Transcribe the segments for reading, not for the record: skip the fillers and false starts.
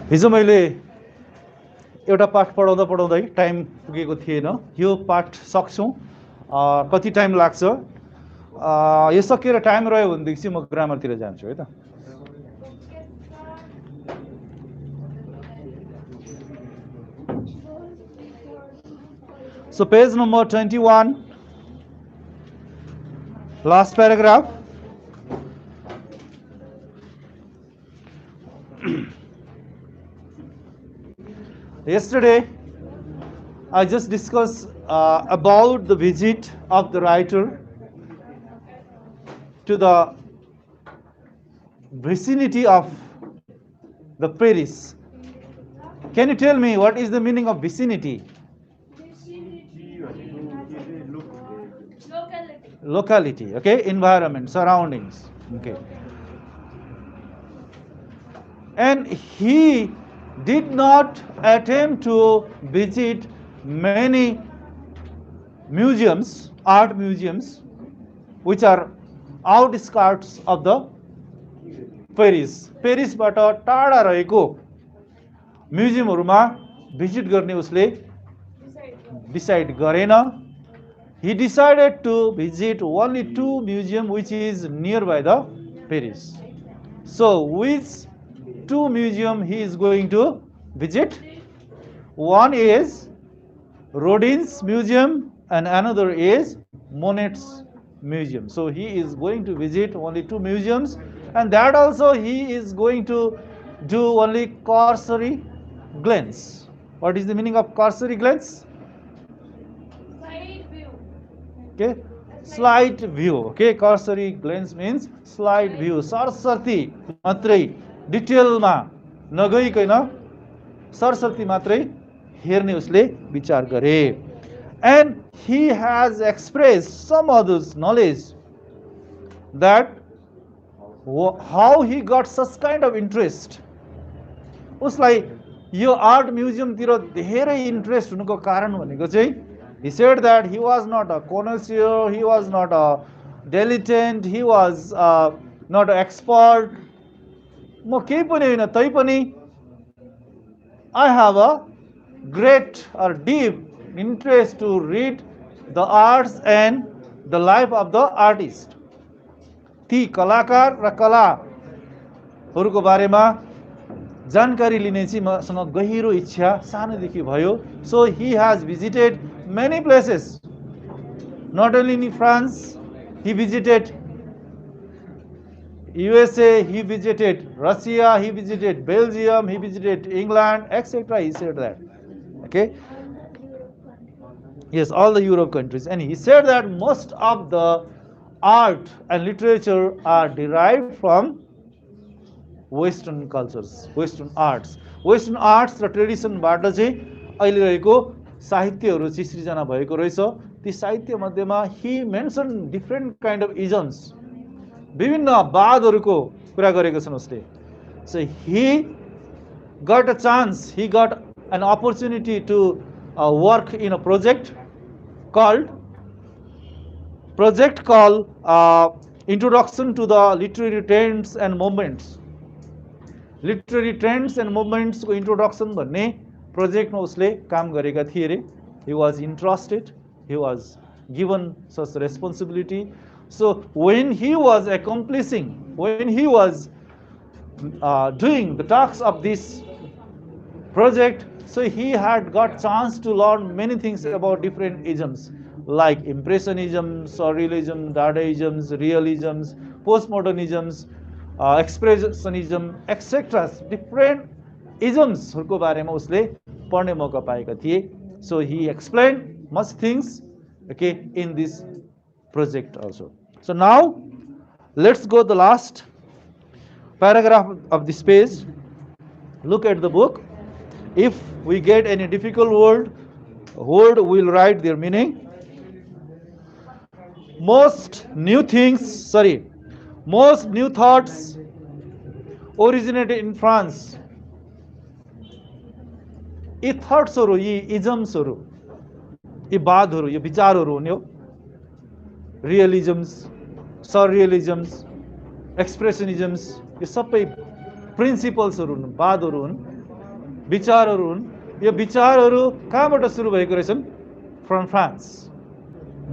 हिजो मैले एउटा पाठ पढाउँदा पढाउँदै टाइम पुगेको थिएन। यो पाठ सक्छौँ, कति टाइम लाग्छ, यो सकिएर टाइम रह्यो भनेदेखि चाहिँ म ग्रामरतिर जान्छु है त। So page number 21, last paragraph. Yesterday, I just discussed about the visit of the writer to the vicinity of the Paris. Can you tell me what is the meaning of vicinity? Locality, okay, environment, surroundings, okay. And he did not attempt to visit many museums, art museums, which are outskirts of the Paris. पेरिसबाट टाढा रहेको म्युजियमहरुमा visit गर्ने उसले decide गरेन. He decided to visit only two museums which is nearby the Paris. So which two museums he is going to visit? One is Rodin's Museum and another is Monet's Museum. So he is going to visit only two museums, and that also he is going to do only cursory glance. What is the meaning of cursory glance? Okay, slight view. Okay, cursory glance means slight view. सरसर्ती मात्रै डिटेलमा नगइकन सरसर्ती मात्रै हेर्ने उसले विचार गरे. And he has expressed some others knowledge that how he got such kind of interest. उसलाई यो art म्युजियमतिर धेरै interest हुनुको कारण भनेको चाहिँ, he said that he was not a connoisseur, he was not a dilettante, he was not an expert. म केही पनि होइन, तै पनि I have a great or deep interest to read the arts and the life of the artist. ती कलाकार र कलाहरूको बारेमा जानकारी लिने चाहिँ मसँग गहिरो इच्छा सानोदेखि भयो. So he has visited many places. Not only in France, he visited USA, he visited Russia, he visited Belgium, he visited England, etc. He said that. Okay. Yes, all the Europe countries. And he said that most of the art and literature are derived from Western cultures, Western arts. Western arts र ट्रेडिसनबाट चाहिँ अहिले रहेको साहित्यहरू चाहिँ सृजना भएको रहेछ. ती साहित्य मध्येमा he mentioned different kind of isms, विभिन्न वादहरूको कुरा गरेको छन् उसले. So he got a chance, he got an opportunity to work in a project called Introduction to the Literary Trends and Movements. Literary Trends and Movements को introduction भन्ने प्रोजेक्टमा उसले काम गरेका थिए रे. He was interested, he was given such responsibility. So when he was doing the tasks of this project, so he had got chance to learn many things about different isms like Impressionism, Surrealism, Dadaisms, Realisms, Postmodernisms, Expressionism, etc. Different ismsहरूको बारेमा उसले पढ्ने मौका पाएका थिए. So he explained much things, okay, in this project also. So now let's go the last paragraph of this page. Look at the book. If we get any difficult word, we'll write their meaning. Most new thoughts originated in France. यी थट्सहरू, यी इजम्सहरू, यी वादहरू, यो विचारहरू हुने हो. रियलिजम्स, सररियलिजम्स, एक्सप्रेसनिजम्स, यो सबै प्रिन्सिपल्सहरू हुन्, वादहरू हुन्. विचारहरू हुन्। यो विचारहरू कहाँबाट सुरु भएको रहेछन्? From France.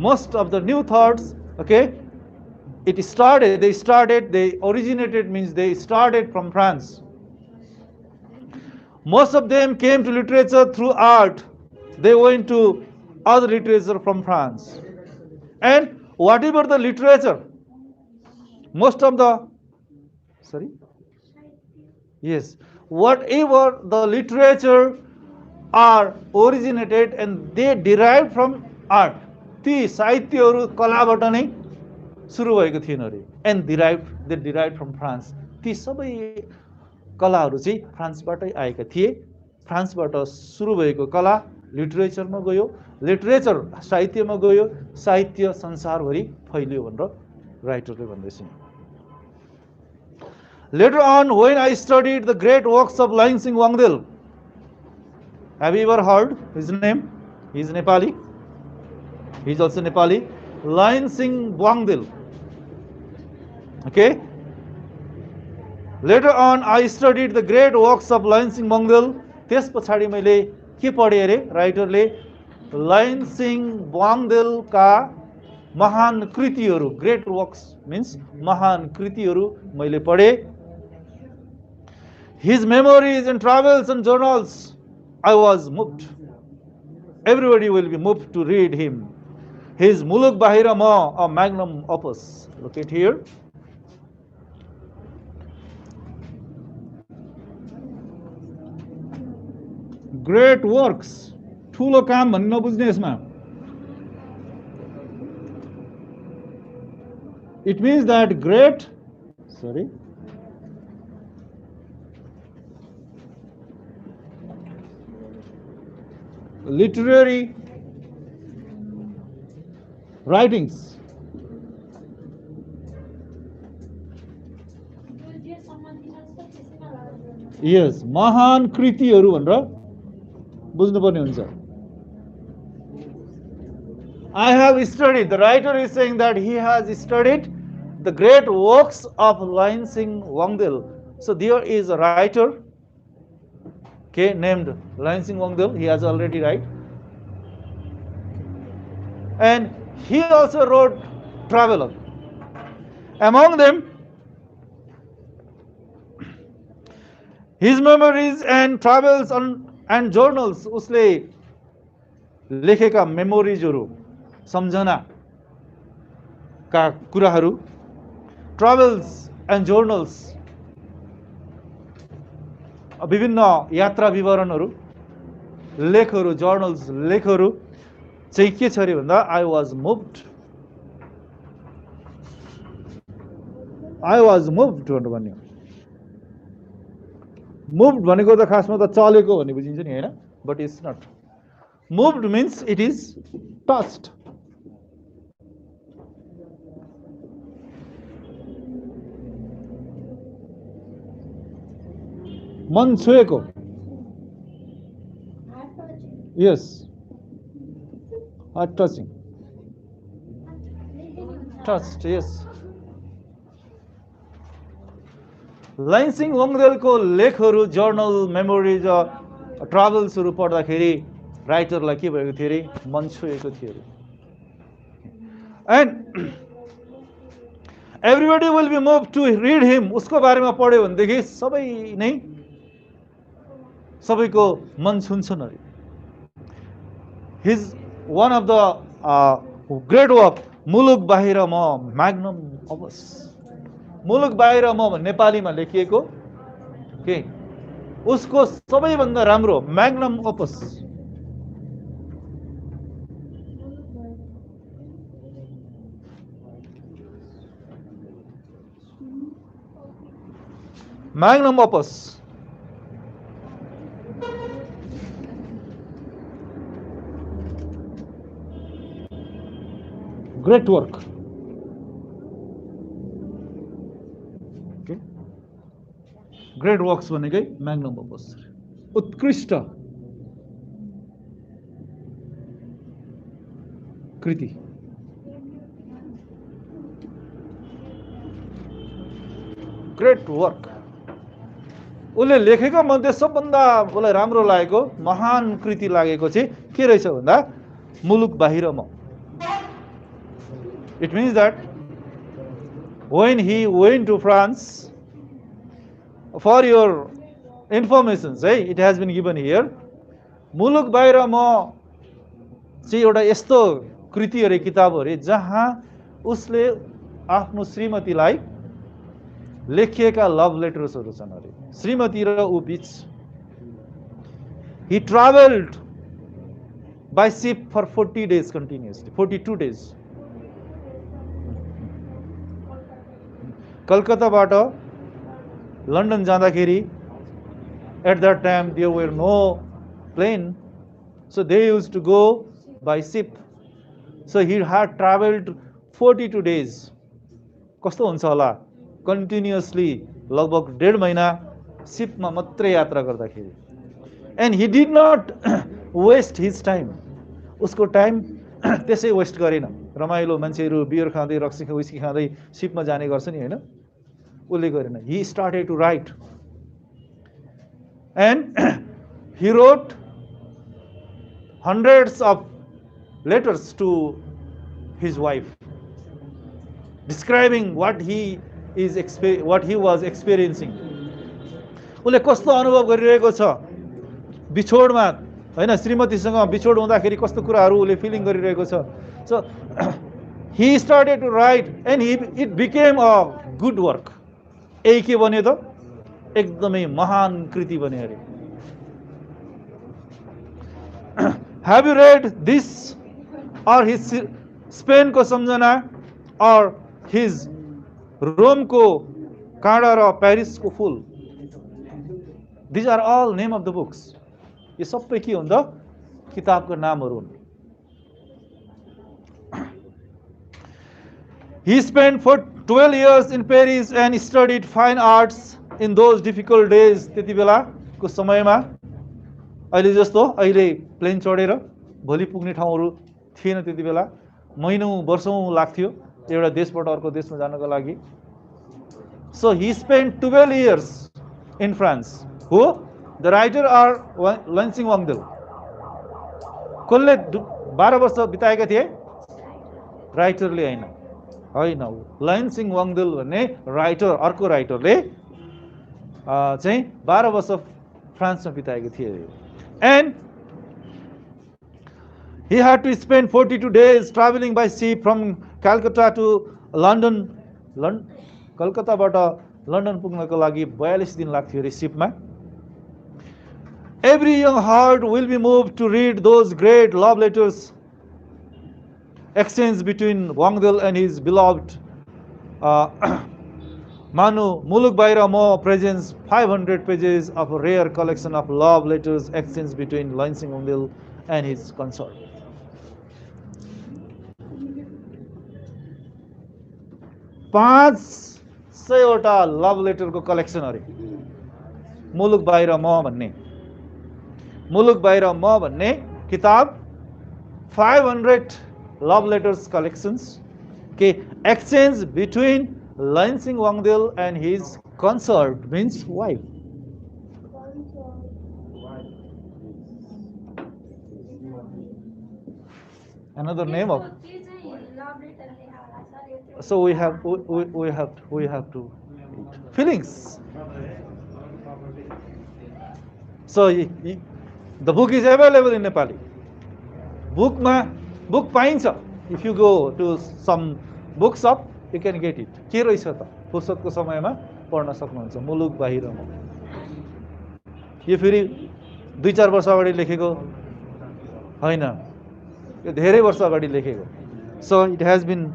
Most of the new thoughts, okay, they originated, means they started from France. Most of them came to literature through art. They went to other literature from France. And whatever the literature, most of the, sorry? Yes, whatever the literature are originated and they derived from art. ती साहित्यहरू कलाबाट नै सुरु भएको थिएन अरे। And they derive from France. ती सबै कलाहरू चाहिँ फ्रान्सबाटै आएका थिए। फ्रान्सबाट सुरु भएको कला लिटरेचरमा गयो, लिटरेचर साहित्यमा गयो, साहित्य संसारभरि फैलियो भनेर राइटरले भन्दैछ। Later on, when I studied the great works of Lansing Wangdil, have you ever heard his name? He is Nepali. He is also Nepali. Lansing Wangdil. Okay. Later on, I studied the great works of Lansing Wangdil. त्यस पछाडि मैले के पढेँ अरे राइटरले? लाइनसिङ वाङदेलका महान कृतिहरू, great works means महान कृतिहरू मैले पढेँ। His memories and travels and journals, I was moved. Everybody will be moved to read him. His Muluk Bahira Ma, a magnum opus. Look at here. Great works. ठुलो काम भन्ने नबुझ्ने यसमा। It means that great, sorry, literary writings. Yes, महान कृतिहरू भनेर बुझ्नुपर्ने हुन्छ। I have studied, the writer is saying that he has studied the great works of Lansing Wangdil. So there is a writer, okay, named Lansing Wangdil. He has already write. And he also wrote travelogue. Among them, his memories and travels and journals, उसले लेखेका मेमोरिजहरू, सम्झना का कुराहरू, travels and journals, विभिन्न यात्रा विवरणहरू, लेखहरू, journals, लेखहरू चाहिँ के छ अरे भन्दा आई वाज मुभ्ड भनेर भन्यो। मुभ्ड भनेको त खासमा त चलेको भन्ने बुझिन्छ नि हैन, but it's not. Moved means it is touched. मन छुएको। Yes, heart touching, touched, yes. Lainsingh वाङदेलको लेखहरू, जर्नल, मेमोरिज, ट्राभल्सहरू पढ्दाखेरि राइटरलाई के भएको थियो अरे? मन छुएको थियो अरे। And everybody will be move to read him. उसको बारेमा पढ्यो भनेदेखि सबैको मन छुन्छन् अरे। His one of the great work मुलुक बाहिर म, म्याग्नम अबस। मुलुक बाहिर म नेपालीमा लेखिएको के उसको सबैभन्दा राम्रो magnum opus. Magnum opus. Great work. Great works भनेकै म्याग्नम ओपस, उत्कृष्ट कृति। Great work. उसले लेखेको मध्ये सबभन्दा उसलाई राम्रो लागेको महान कृति लागेको चाहिँ के रहेछ भन्दा मुलुक बाहिर म. It means that when he went to France, for your information, it has been given here, मुलुक बाहिर म चाहिँ एउटा यस्तो कृति अरे किताब अरे जहाँ उसले आफ्नो श्रीमतीलाई लेखिएका लभ लेटर्सहरू छन् अरे. श्रीमती र ऊ बीच. He traveled by ship for 40 days continuously, 42 days. कलकत्ताबाट लन्डन जाँदाखेरि at that time there were no plane, so they used to go by ship. So he had traveled 42 days. कस्तो हुन्छ होला continuously लगभग 1.5 महिना शिपमा मात्रै यात्रा गर्दाखेरि. And he did not waste his time. उसको टाइम त्यसै वेस्ट गरेन. रमाइलो मान्छेहरू बियर खाँदै रक्सी विस्की खाँदै शिपमा जाने गर्छ नि, हैन? उसले गरेन. He started to write. And he wrote hundreds of letters to his wife describing what he was experiencing. उसले कस्तो अनुभव गरिरहेको छ बिछोडमा, हैन? श्रीमतीसँग बिछोड हुँदाखेरि कस्तो कुराहरू उसले फिलिङ गरिरहेको छ. So he started to write and it became a good work. यही के बन्यो त? एकदमै महान कृति बन्यो अरे. Have you read this or his Spain को सम्झना or his Rome को काँडा र पेरिस को फूल? These are all name of the books. ये सबै के हुन् त? किताबको नामहरू हुन्. He spent for 12 years in Paris and studied fine arts in those difficult days. त्यति बेलाको समयमा अहिले जस्तो अहिले प्लेन चढेर भोलि पुग्ने ठाउँहरू थिएन. त्यति बेला महिनौं वर्षौं लाग्थ्यो एउटा देशबाट अर्को देशमा जानको लागि. So he spent 12 years in France. Who? The writer are Lansing Wangdil. कसले 12 वर्ष बिताएका थिए? राइटरले हैन. लाइन्सिङ वाङदेल भन्ने राइटर, अर्को राइटरले चाहिँ 12 वर्ष फ्रान्समा बिताएको थिए. And he had to spend 42 days traveling by sea from Calcutta to London. कलकत्ताबाट लन्डन पुग्नको लागि 42 दिन लाग्थ्यो रे शिपमा. Every young heart will be moved to read those great love letters exchanged between Wangdil and his beloved Manu. Muluk Baira Mo presents 500 pages of a rare collection of love letters exchanged between Lansing Wangdil and his consort. पाँच सयवटा love लेटरको collection अरे मुलुक बाहिर म भन्ने. मुलुक बाहिर म भन्ने किताब 500 love letters collections exchange between Lansing Wangdil and his consort, means wife. Another name of. So we have to feelings. So the book is available in Nepali. Book पाइन्छ. If you go to some book shop, you can get it. के रहेछ त? फुर्सदको समयमा पढ्न सक्नुहुन्छ. मुलुक बाहिर म. यो फेरि 2-4 वर्ष अगाडि लेखेको हैन. यो धेरै वर्ष अगाडि लेखेको. So it has been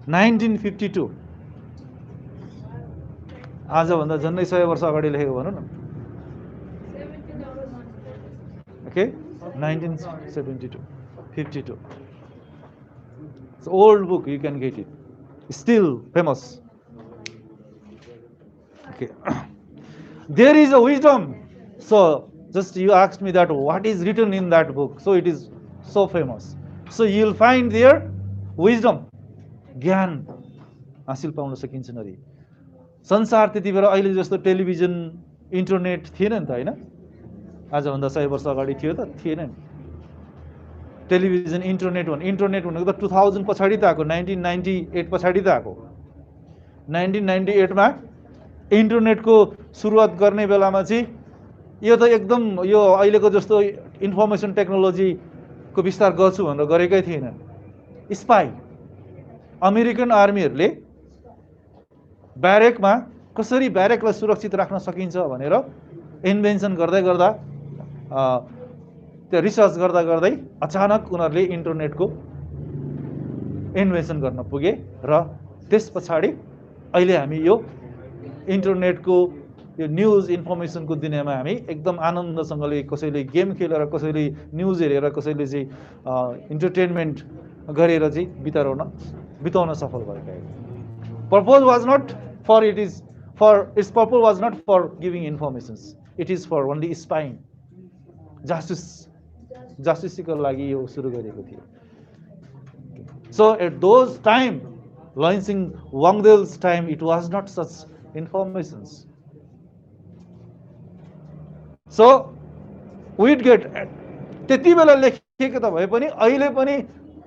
1952. आजभन्दा झन्डै 100 वर्ष अगाडि लेखेको भनौँ न. Okay, 1972, 52. It's an old book, you can get it. It's still famous. Okay. There is a wisdom. So, just you asked me that what is written in that book. So, it is so famous. So, you'll find there wisdom, ज्ञान हासिल पाउन सकिन्छ नरी. संसार त्यति बेला अहिले जस्तो टेलिभिजन इन्टरनेट थिएन नि त हैन आजभन्दा 100 वर्ष अगाडि थियो त थिएन नि टेलिभिजन इन्टरनेट भनेको त 2000 पछाडि त आएको 1998 पछाडि त आएको 1998 मा इन्टरनेटको सुरुवात गर्ने बेलामा चाहिँ यो त एकदम यो अहिलेको जस्तो इन्फर्मेसन टेक्नोलोजीको विस्तार गर्छु भनेर गरेकै थिएन स्पाई अमेरिकन आर्मीहरूले ब्यारेकमा कसरी ब्यारेकलाई सुरक्षित राख्न सकिन्छ भनेर इन्भेन्सन गर्दै गर्दा त्यो रिसर्च गर्दा गर्दै अचानक उनीहरूले इन्टरनेटको इन्भेन्सन गर्न पुगे र त्यस पछाडि अहिले हामी यो इन्टरनेटको यो न्युज इन्फर्मेसनको दुनियाँमा हामी एकदम आनन्दसँगले कसैले गेम खेलेर कसैले न्युज हेरेर कसैले चाहिँ इन्टरटेनमेन्ट गरेर चाहिँ बिताउन सफल भएका purpose was not for its purpose was not for giving informations it is for only spying जासुसीको लागि यो सुरु गरेको थियो so at those time Lainsingh Bangdel's time it was not such informations so we'd get त्यति बेला लेखिएको त भए पनि अहिले पनि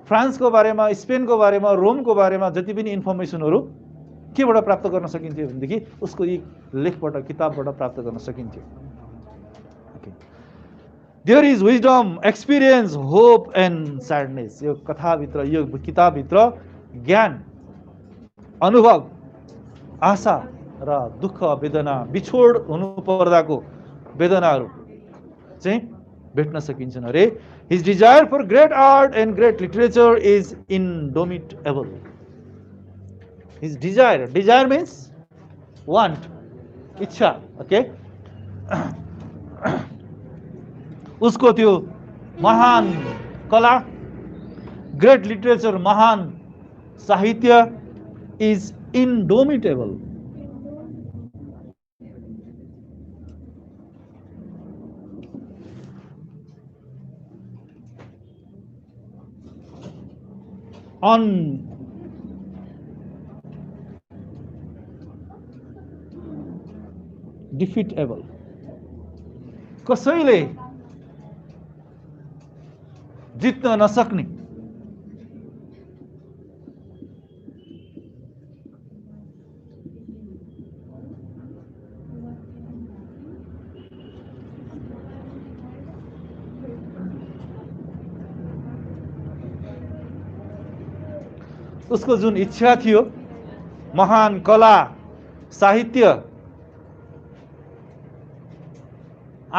फ्रान्सको बारेमा स्पेनको बारेमा रोमको बारेमा जति पनि इन्फर्मेसनहरू केबाट प्राप्त गर्न सकिन्थ्यो भनेदेखि उसको यी लेखबाट किताबबाट प्राप्त गर्न सकिन्थ्यो there is wisdom experience hope and sadness यो कथाभित्र यो किताबभित्र ज्ञान अनुभव आशा र दुःख वेदना बिछोड हुनु पर्दाको वेदनाहरू चाहिँ भेट्न सकिन्छन् अरे his desire for great art and great literature is indomitable his desire means want इच्छा ओके उसको त्यो महान कला ग्रेट लिटरेचर महान साहित्य इज इन्डोमिटेबल अनडिफिटेबल कसैले जित्न नसक्ने उसको जुन इच्छा थियो महान कला साहित्य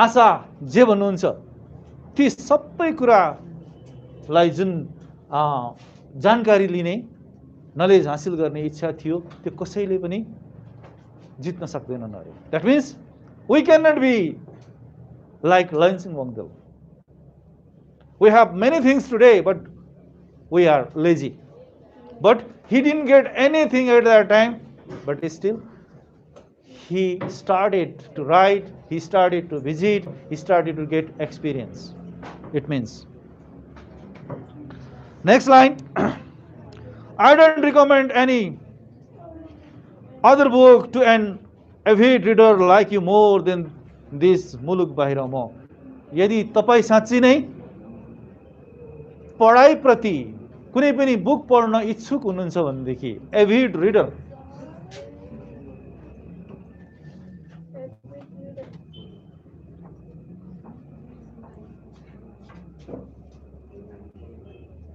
आशा जे भन्नुहुन्छ ती सबै कुरालाई जुन जानकारी लिने नलेज हासिल गर्ने इच्छा थियो त्यो कसैले पनि जित्न सक्दैनन् अरे that means we can not be like Lainsingh Bangdel we have many things today but we are lazy but he didn't get anything at that time but still he started to write he started to visit he started to get experience it means next line I don't recommend any other book to an avid reader like you more than this muluk bahira mo यदि तपाई साँच्चै नै पढाइ प्रति कुनै पनि book पढ्न इच्छुक हुनुहुन्छ भनेदेखि avid reader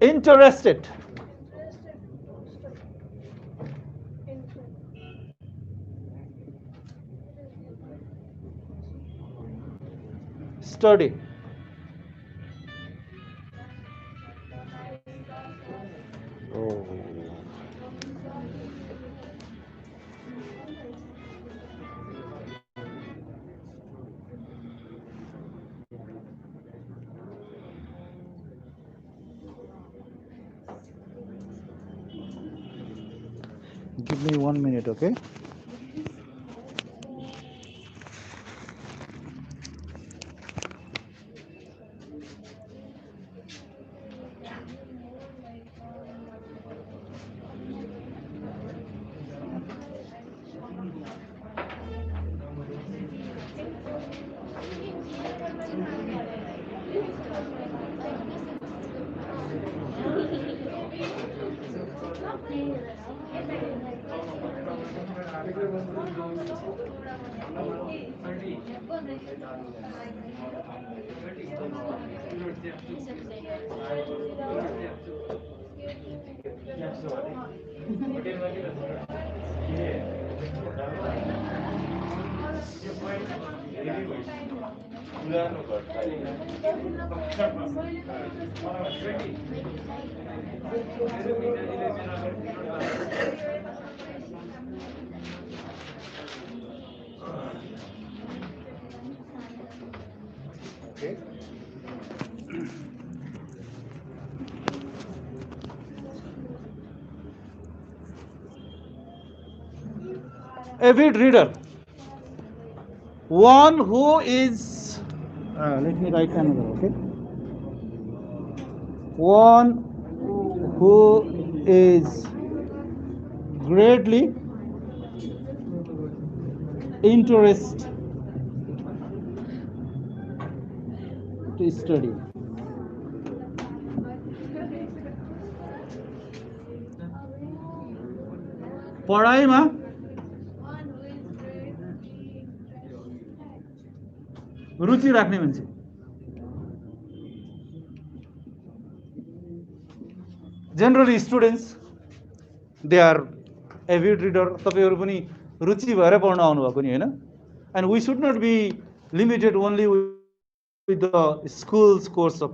interested study give me 1 minute okay Okay. Avid reader, one who is, let me write another, okay? One who is greatly interested to study. पढाइमा रुचि राख्ने मान्छे। Generally students, they are avid reader. तपाईहरु पनि रुचि भएर पढ्न आउनु भएको नि हैन? And we should not be limited only with the school's course of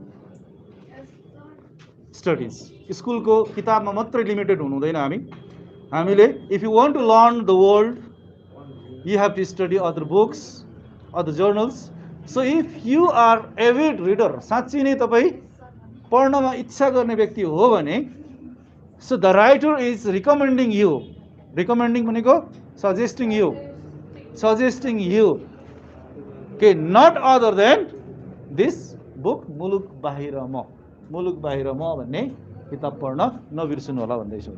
studies. स्कुलको किताबमा मात्रै लिमिटेड हुनु हुँदैन हामी। हामीले if you want to learn the world, you have to study other books, other journals. So if you are avid reader, साँच्चै नै तपाई पढ्नमा इच्छा गर्ने व्यक्ति हो भने, so the writer is recommending you. Recommending भनेको suggesting you. Okay, not other than this book मुलुक बाहिर म भन्ने किताब पढ्न नबिर्सनु होला भन्दै छु।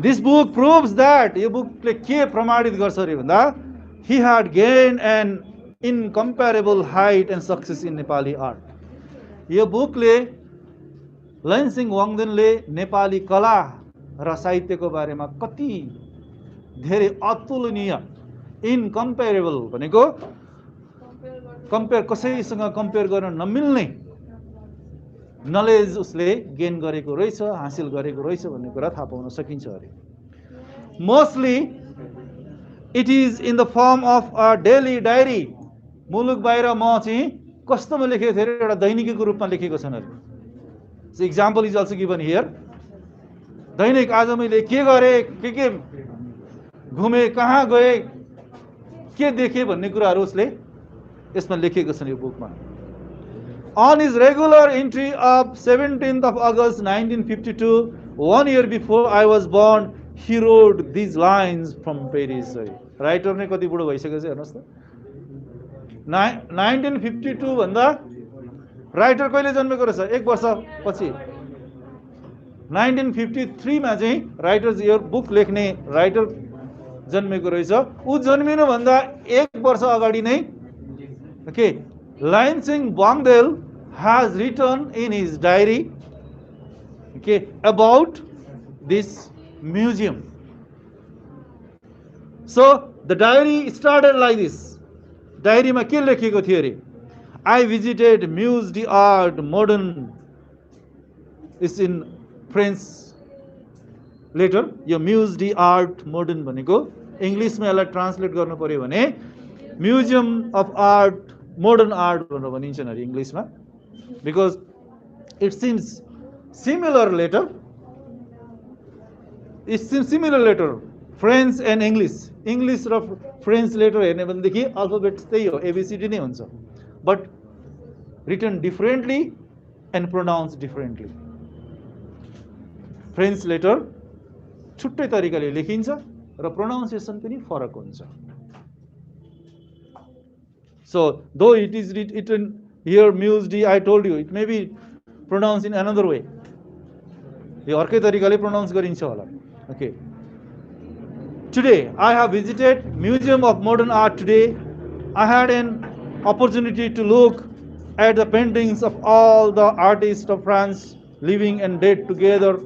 This book proves that, यो बुकले के प्रमाणित गर्छ रे भन्दा, he had gained an incomparable height and success in Nepali art. यो बुकले लैनसिंह वाङदेनले नेपाली कला र साहित्यको बारेमा कति धेरै अतुलनीय, इनकम्पेरेबल भनेको कसैसँग कम्पेयर गर्न नमिल्ने नलेज उसले गेन गरेको रहेछ, हासिल गरेको रहेछ भन्ने कुरा थाहा पाउन सकिन्छ अरे। Mostly it is in the form of a daily diary. मुलुक बाहिर म चाहिँ कस्तोमा लेखेको थिएँ, एउटा दैनिकीको रूपमा लेखेको छन् अरे। So example is also given here. दैनिक आज मैले के गरेँ, के घुमेँ, कहाँ गएँ, के देखेँ भन्ने कुराहरू उसले यसमा लेखेको छन् यो बुकमा। On his regular entry of 17th of August 1952, 1 year before I was born, he wrote these lines from Paris. Writer नै कति बुढो भइसकेको छ हेर्नुहोस् त। 1952 भन्दा राइटर कहिले जन्मेको रहेछ? 1 वर्ष पछि 1953 मा चाहिँ राइटर्स यो बुक लेख्ने राइटर जन्मेको रहेछ। उ जन्मिनु भन्दा 1 वर्ष अगाडि नै okay Lainsing Bangdel has written in his diary about this museum. So the diary started like this. Diary ma ke lekeko थियो रे? I visited Musée d'Art Modern. It's in French. Later, यो Musée d'Art Modern भनेको English में यसलाई translate गर्नु पर्यो भने museum of art modern art भनिन्छ नि इंग्लिशमा, because it seems similar letter. It seems similar letter, French and English र French letter हेर्ने भनेदेखि अल्फाबेट्स त्यही हो, ABCD नै हुन्छ, but written differently and pronounced differently. French letter छुट्टै तरिकाले लेखिन्छ र प्रोनाउन्सिएसन पनि फरक हुन्छ. So though it is written here Musée d'Art, I told you it may be pronounced in another way. यो अर्कै तरिकाले प्रोनाउन्स गरिन्छ होला. Okay. Today I have visited Museum of Modern Art today. I had an opportunity to look at the paintings of all the artists of France living and dead together.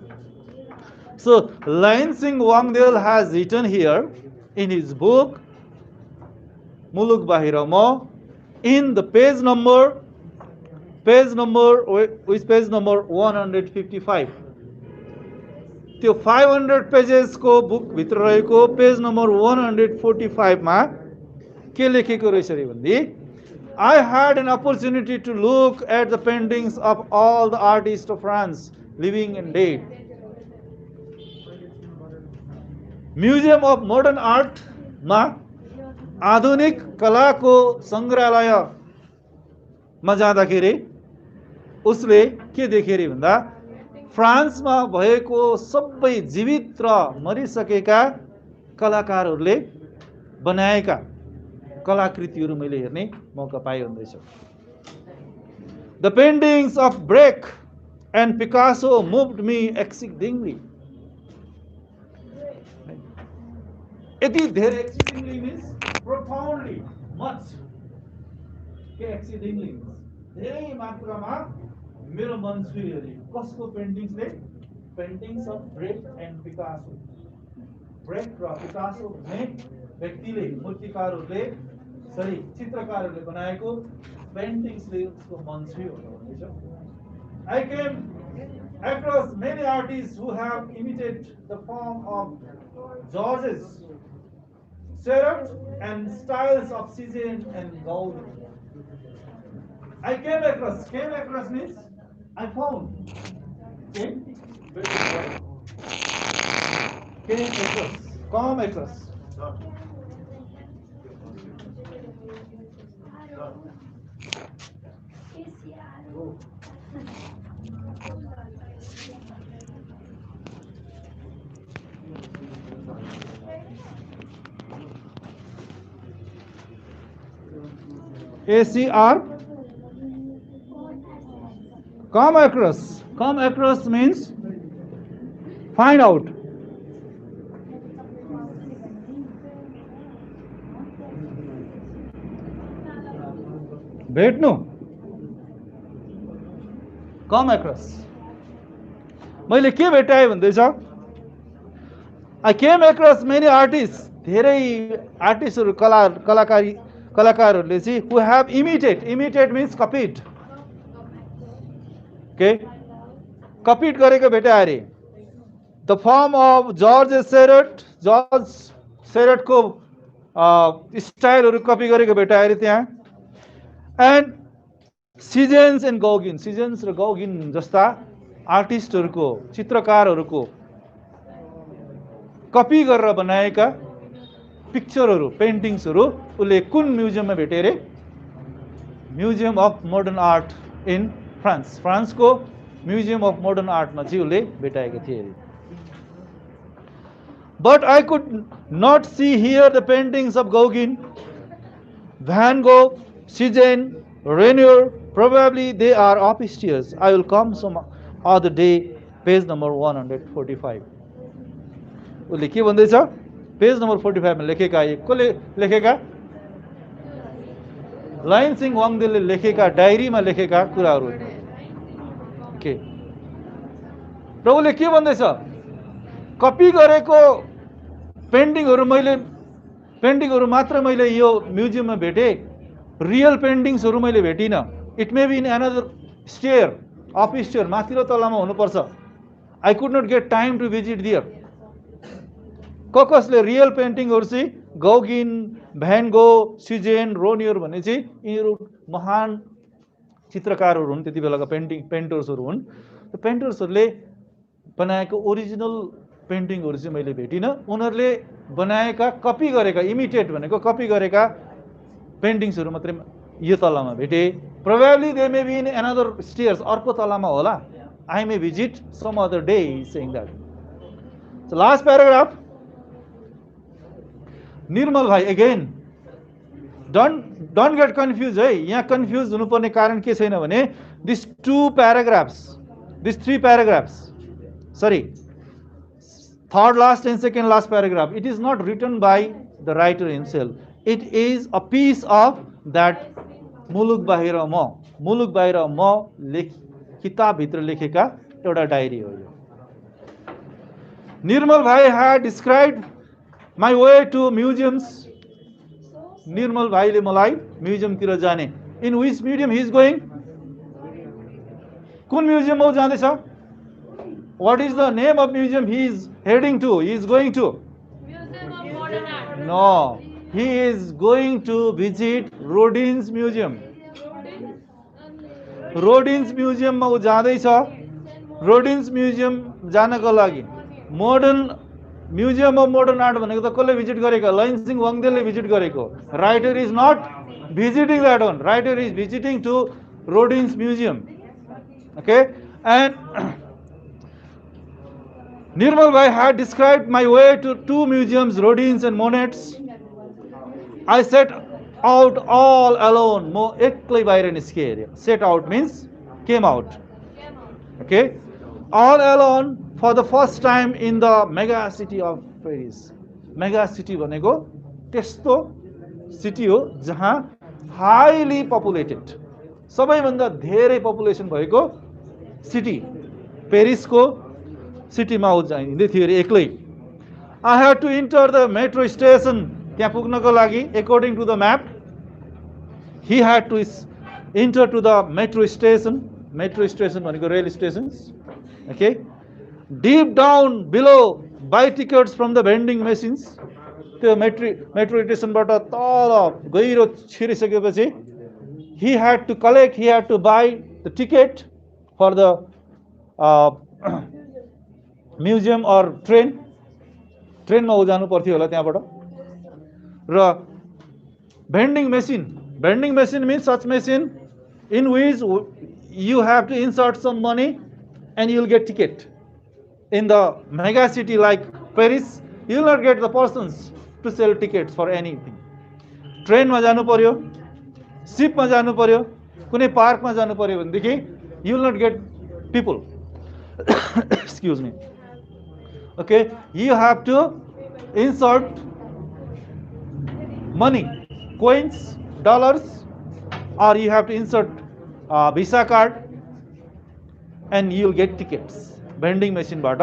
So Lansing Wangdale has written here in his book Muluk Bahira Mo, in the page number which page number 155. त्यो 500 pages को book भित्र रहेको page number 145 मा के लेखेको रहेछ रे भन्दी, I had an opportunity to look at the paintings of all the artists of France, living and dead. Museum of modern art मा आधुनिक कलाको संग्रहालय मा जाँदाखेरि उसले के देखे रे भन्दा फ्रान्समा भएको सबै जीवित र मरिसकेका कलाकारहरूले बनाएका कलाकृतिहरू मैले हेर्ने मौका पाए भन्दैछ. The paintings of Breck and Picasso moved me exceedingly. यति धेरै exceedingly means profoundly, much. के exceedingly धेरै मात्रामा मेरो मन छुयो रे. कसको पेन्टिङ्स ले? Paintings of Braque and Picasso. Braque र पिकासो भन्ने व्यक्तिले, मूर्तिकारहरूले, सरी चित्रकारहरूले बनाएको पेन्टिङ्सले उसको मन छुयो भन्दैछ. I came across many artists who have imitated the form of Georges Seurat and styles of Cézanne and Gaudi. I came across means I found. Came across. Come across. ACR. Come across. Come across means find out. भेट्नु. Come across. मैले के भेटाएँ भन्दैछ? I came across many artists. धेरै आर्टिस्टहरू कलाकारहरूले चाहिँ who have imitate means copied. Okay, copied गरेको भेटे अरे. The form of George Seurat को स्टाइलहरू कपी गरेको भेटे अरे त्यहाँ. And Cézanne and Gauguin, Cézanne र Gauguin जस्ता आर्टिस्टहरूको, चित्रकारहरूको कपी गरेर बनाएका पिक्चरहरू, पेन्टिङ्सहरू उसले कुन म्युजियममा भेटे रे? Museum of modern art in France. फ्रान्सको म्युजियम अफ मोडर्न आर्टमा चाहिँ उसले भेटाएका थिए अरे. But I could not see here the paintings of Gauguin, Van Gogh, Cézanne, Renoir. Probably they are upstairs. I will come some other day. Page number 145. उसले के भन्दैछ? Page number 45 मा लेखेका, कसले लेखेका? लायनसिंह वाङदेलले लेखेका, डायरीमा लेखेका कुराहरू के. र उसले के भन्दैछ? कपी गरेको पेन्टिङहरू मात्र मैले यो म्युजियममा भेटे. रियल पेन्टिङ्सहरू मैले भेटिनँ. It may be in another stair, up stair, माथिल्लो तलामा हुनुपर्छ. I could not get time to visit there. कसले रियल पेन्टिङहरू चाहिँ गौगिन, भ्यान गो, सिजेन, रोनियर भन्ने चाहिँ यिनीहरू महान चित्रकारहरू हुन्. त्यति बेलाका पेन्टर्सहरू हुन्. त्यो पेन्टर्सहरूले बनाएको ओरिजिनल पेन्टिङहरू चाहिँ मैले भेटिनँ. उनीहरूले बनाएका, कपी गरेका, इमिटेट भनेको कपी गरेका पेन्टिङ्सहरू मात्रै यो तलामा भेटे. Probably they may be in another stairs, अर्को तलामा होला. I may visit some other day, saying that. So last paragraph. Nirmal भाइ, अगेन डोन्ट गेट कन्फ्युज है. यहाँ कन्फ्युज हुनुपर्ने कारण के छैन भने this 3 paragraphs, sorry, third last and second last paragraph, it is not written by the writer himself. It is a piece of that मुलुक बाहिर म किताब भित्र लेखेका एउटा डायरी हो यो. Nirmal Bhai had described my way to museums. Nirmal Bhai le malai museum tira jane. In which museum he is going? Kun museum ho jande cha? What is the name of museum he is heading to? He is going to? Museum of Modern Art. No. He is going to visit Rodin's Museum. Rodin's Museum मा उ जाँदैछ. Rodin's Museum जानको लागि modern museum of modern art भनेको त कसले visit गरेको? लैनसिंह वाङदेलले भिजिट गरेको. Writer is not visiting that one. Writer is visiting to Rodin's Museum. Okay, and Nirmal Bhai had described my way to two museums, Rodin's and Monet's. I set out all alone. Mo एक्लै बाहिर निस्के अरे. Set out means came out. Okay, all alone for the first time in the mega city of Paris. Mega city भनेको त्यस्तो city हो जहाँ highly populated, सबैभन्दा धेरै पपुलेसन भएको सिटी पेरिसको सिटीमा उ जाइँदै थियो अरे एक्लै. I had to enter the metro station. त्यहाँ पुग्नको लागि according to the map he had to enter to the metro station. Metro station भनेको rail stations. Okay, deep down below buy tickets from the vending machines. त्यो metro स्टेशनबाट तल गहिरो छिरिसकेपछि he had to collect, he had to buy the ticket for the museum or train. ट्रेनमा उ जानु पर्थ्यो होला त्यहाँबाट. र vending machine means such machine in which you have to insert some money and you will get ticket. In the mega city like Paris, you will not get the persons to sell tickets for anything. ट्रेनमा जानु पर्यो, सिपमा जानु पर्यो, कुनै पार्कमा जानु पर्यो भनेदेखि you will not get people. Excuse me. Okay, you have to insert money, coins, dollars, or you have to insert visa card and you will get tickets. Vending machine बाट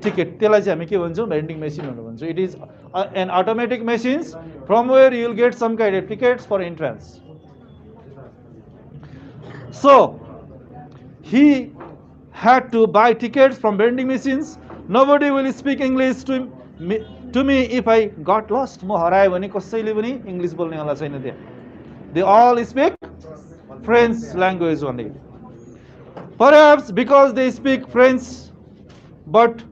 ticket, त्यसलाई चाहिँ हामी के भन्छौँ? vending machine भनेर भन्छौँ. It is an automatic machines from where you will get some kind of tickets for entrance. So he had to buy tickets from vending machines. Nobody will speak English to me if I got lost. म हरायो भने कसैले पनि English बोल्नेवाला छैन त्यहाँ. They all speak French language only. Perhaps because they speak French, but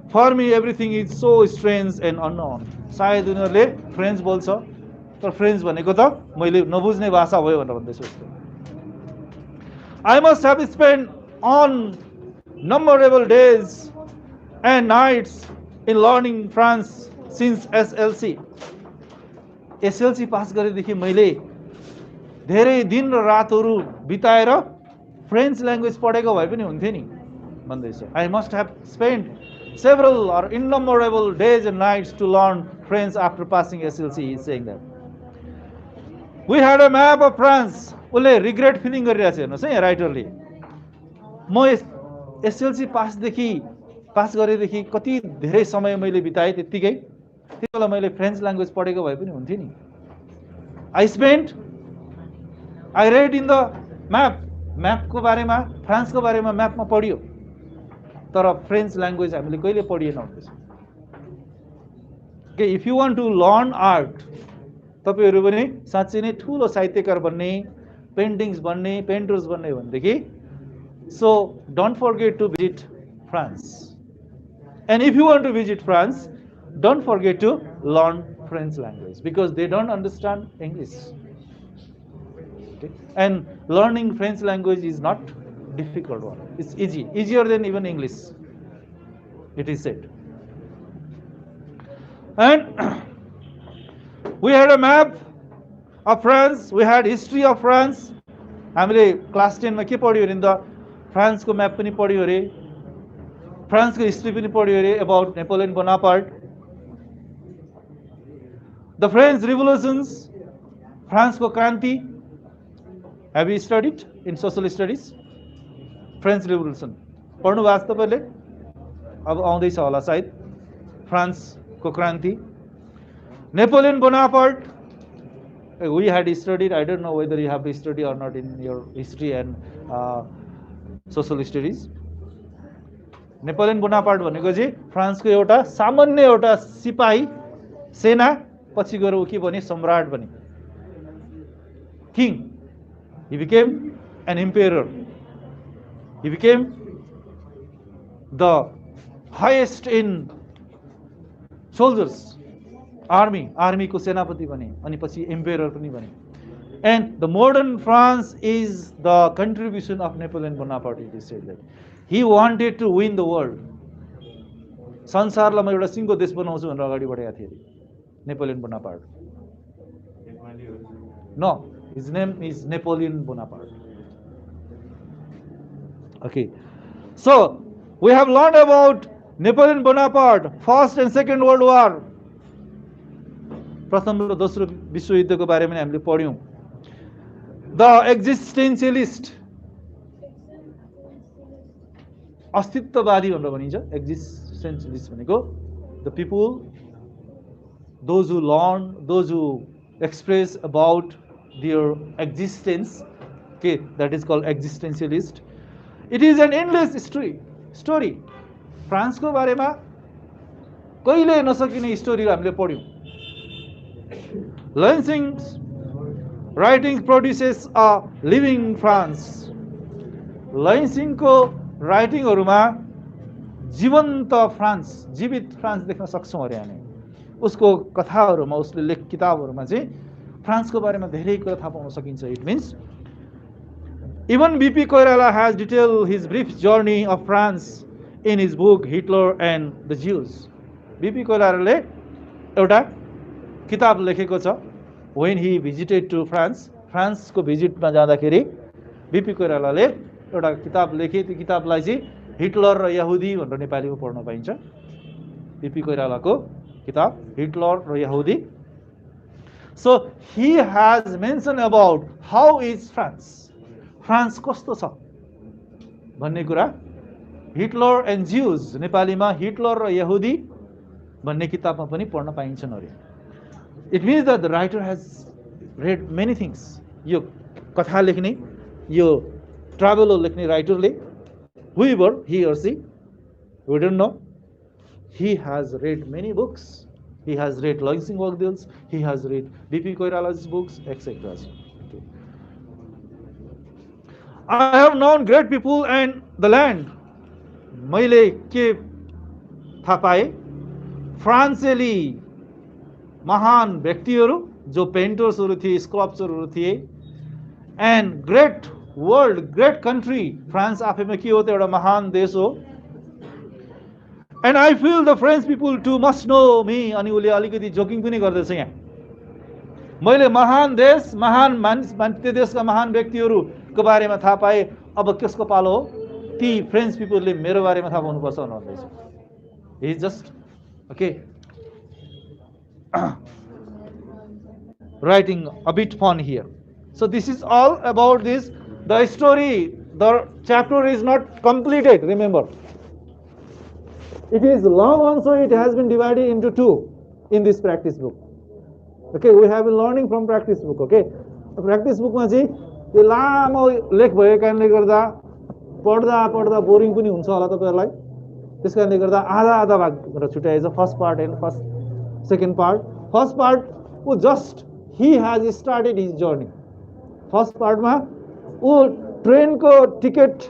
for me everything is so strange and unknown. सायद उनीहरूले French बोल्छ तर फ्रेन्च भनेको त मैले नबुझ्ने भाषा भयो भनेर भन्दै सोच्छु. I must have spent on innumerable days and nights in learning France since SLC. SLC pass गरेदेखि मैले धेरै दिन र रातहरू बिताएर फ्रेन्च ल्याङ्ग्वेज पढेको भए पनि हुन्थ्यो नि भन्दैछ. I must have spent several or innumerable days and nights to learn French after passing SLC. He is saying that. We had a map of France. उसले रिग्रेट फिलिङ गरिरहेको छ हेर्नुहोस् है यहाँ राइटरले. म एसएलसी पास गरेदेखि कति धेरै समय मैले बिताएँ त्यतिकै. त्यति बेला मैले फ्रेन्च ल्याङ्ग्वेज पढेको भए पनि हुन्थ्यो नि. आई रेड इन द म्यापको बारेमा, फ्रान्सको बारेमा म्यापमा पढियो तर फ्रेन्च ल्याङ्ग्वेज हामीले कहिले पढिएन भन्दैछ. Okay, if you want to learn art, तपाईँहरू पनि साँच्चै नै ठुलो साहित्यकार बन्ने, पेन्टिङ्स बन्ने, पेन्टर्स बन्ने भनेदेखि so don't forget to visit France. And if you want to visit France, don't forget to learn French language because they don't understand English. Okay? And learning French language is not difficult one. It's easy, easier than even English, it is said. And we had a map of France, we had history of France. हामीले class 10 मा के पढ्यो भने त फ्रान्सको map पनि पढ्यो अरे, फ्रान्सको हिस्ट्री पनि पढ्यो अरे about Napoleon Bonaparte. The French revolutions, फ्रान्सको क्रान्ति. Have you studied in social studies? French revolution पढ्नु भएको छ तपाईँले? अब आउँदैछ होला सायद फ्रान्सको क्रान्ति. Napoleon Bonaparte, we had studied, I don't know whether you have studied or not in your history and social studies. Napoleon Bonaparte भनेको चाहिँ फ्रान्सको एउटा सामान्य एउटा सिपाही सेना, पछि गएर ऊ के बने, सम्राट बने, king. He became an emperor. He became the highest in soldiers. Army को सेनापति बने अनि पछि एम्पेयर पनि बने. And the modern France is the contribution of Napoleon Bonaparte. It is said that he wanted to win the world. संसारलाई म एउटा सिङ्गो देश बनाउँछु भनेर अगाडि बढेका थिए Napoleon Bonaparte. No, his name is Napoleon Bonaparte. Okay, so we have learned about Napoleon Bonaparte, First and Second World War. प्रथम र दोस्रो विश्वयुद्धको बारेमा हामीले पढ्यौं. द एक्जिस्टेन्शियलिस्ट, अस्तित्ववादी भनेर भनिन्छ. एक्जिस्टेन्शियलिस्ट भनेको the people, those who learn, those who express about their existence. के that is called existentialist. It is an endless story. फ्रान्सको बारेमा कहिले नसकिने स्टोरी हामीले पढ्यौं. Lansing's writing produces a living France. Lansingको राइटिङहरुमा जीवन्त फ्रान्स, जीवित फ्रान्स देख्न सक्छौं अरे हामी. उसको कथाहरुमा, उसले किताबहरुमा चाहिँ फ्रान्सको बारेमा धेरै कुरा थाहा पाउन सकिन्छ. It means even B.P. Koirala has detailed his brief journey of France in his book Hitler and the Jews. B.P. Koiralaले एउटा किताब लेखेको छ. When he visited to France, फ्रान्सको भिजिटमा जाँदाखेरि बीपी कोइरालाले एउटा किताब लेखे. त्यो किताबलाई चाहिँ हिटलर र यहुदी भनेर नेपालीमा पढ्न पाइन्छ. बीपी कोइरालाको किताब हिटलर र यहुदी. So he has mentioned about how is France, France कस्तो छ भन्ने कुरा हिटलर एन्ड ज्यूज, नेपालीमा हिटलर र यहुदी भन्ने किताबमा पनि पढ्न पाइन्छन् अरे. It means that the writer has read many things. यो कथा लेख्ने, यो ट्राभल लेख्ने राइटरले, whoever he or she, we don't know, he has read many books. He has read Lansing Wagdels, he has read B.P. Koirala's books, etc. Okay. I have known great people and the land. मैले के थाहा पाएँ, फ्रान्सेली महान व्यक्तिहरू जो पेन्टर्सहरू थिए, स्कल्पचरहरू थिए, and great world, great country. France आफैमा के हो त, एउटा महान देश हो. And I feel the French people to must know me. अनि उसले अलिकति जोकिङ पनि गर्दैछ यहाँ. मैले महान देश, महान त्यो देशका महान व्यक्तिहरूको बारेमा थाहा पाएँ. अब कसको पालो हो, ती फ्रेन्च पिपुलले मेरो बारेमा थाहा पाउनुपर्छ भन्दैछ. He is just okay writing a bit fun here. So this is all about this. The story, the chapter is not completed, remember. It is long also, it has been divided into two in this practice book. Okay, we have been learning from practice book. Okay, practice book मा चाहिँ त्यो लामो लेख भएको कारणले गर्दा पढ्दा boring पनि हुन्छ होला तपाईहरुलाई. त्यसकारणले गर्दा आधा भाग गरेर छुट्याएछ. First part and second part. First part ऊ just he has started his journey. First पार्टमा ऊ ट्रेनको टिकट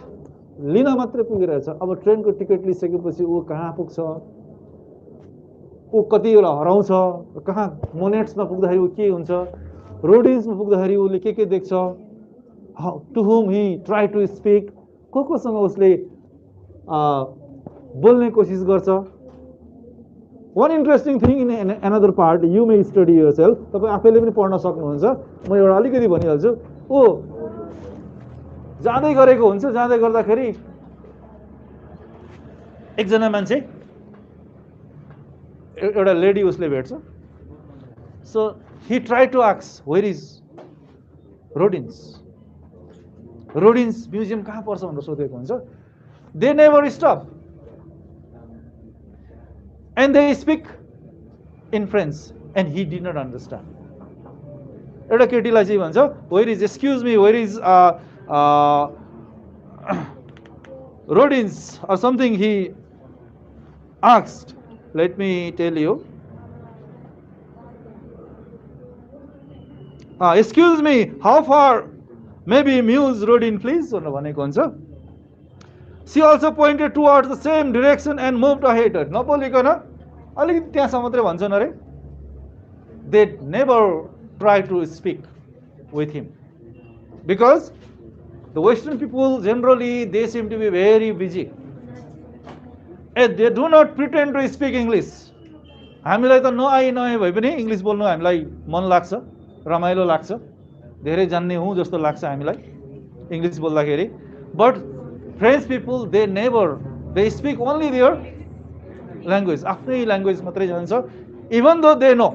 लिन मात्रै पुगिरहेछ. अब ट्रेनको टिकट लिइसकेपछि ऊ कहाँ पुग्छ, ऊ कति बेला हराउँछ, कहाँ मोनेट्समा पुग्दाखेरि ऊ के हुन्छ, रोडिन्समा पुग्दाखेरि उसले के देख्छ, टु हुम ही ट्राई टु स्पिक, कोसँग उसले बोल्ने कोसिस गर्छ. One interesting thing in another part, you may study yourself. तपाईं आफैले पनि पढ्न सक्नुहुन्छ. म एउटा अलिकति भनिहाल्छु. ओ जाँदै गरेको हुन्छ, जाँदै गर्दाखेरि एकजना मान्छे, एउटा लेडी उसले भेट्छ. So he tried to ask where is Rodins. Rodins museum कहाँ पर्छ भनेर सोधेको हुन्छ. They never stop. and they speak in French, and he did not understand. एउटा केटीलाई चाहिँ भन्छ where is excuse me where is rodents or something he asked. Let me tell you. Excuse me, how far maybe Muse rodent please भनेको हुन्छ. She also pointed towards the same direction and moved ahead. नबोलिकन अलिकति त्यहाँसम्म मात्रै भन्छन् अरे. They never try to speak with him because the Western people generally they seem to be very busy and they do not pretend to speak English. हामीलाई त नआइ नआए भए पनि इङ्ग्लिस बोल्नु हामीलाई मन लाग्छ, रमाइलो लाग्छ, धेरै जान्ने हुँ जस्तो लाग्छ हामीलाई इङ्ग्लिस बोल्दाखेरि. But French people they never they speak only their language, आफ्नै ल्याङ्ग्वेज मात्रै जान्छ. इभन दो दे नो,